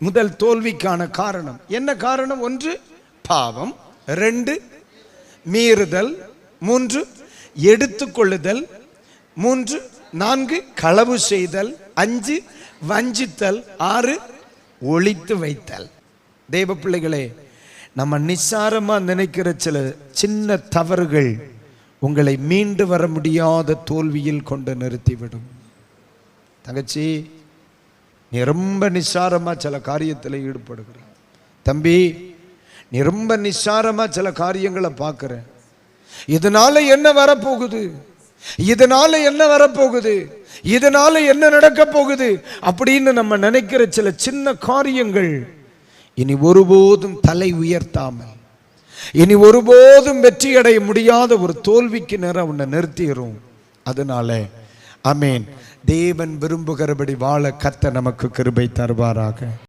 முதல் தோல்விக்கான காரணம் என்ன? காரணம் 1 பாவம், 2 மீறுதல், 3 எடுத்துக்கொள்ளுதல், 4 களவு செய்தல், 5 வஞ்சித்தல், 6 ஒளித்து வைத்தல். தேவ பிள்ளைகளே, நம்ம நிசாரமா நினைக்கிற சில சின்ன தவறுகள் உங்களை மீண்டு வர முடியாத தோல்வியில் கொண்டு நிறுத்திவிடும். தங்கச்சி, நீ ரொம்ப நிசாரமா சில காரியத்தில் ஈடுபடுகிற. தம்பி, நீ ரொம்ப நிசாரமா சில காரியங்களை பார்க்கிற. இதனால என்ன வரப்போகுது, இதனால என்ன வரப்போகுது, இதனால என்ன நடக்க போகுது அப்படின்னு நம்ம நினைக்கிற சில சின்ன காரியங்கள் இனி ஒருபோதும் தலை உயர்த்தாமல், இனி ஒருபோதும் வெற்றி அடைய முடியாத ஒரு தோல்விக்கு நேரம் உன்னை நிறுத்திடும். அதனால ஆமென், தேவன் விரும்புகிறபடி வாழ கர்த்தர் நமக்கு கிருபை தருவாராக.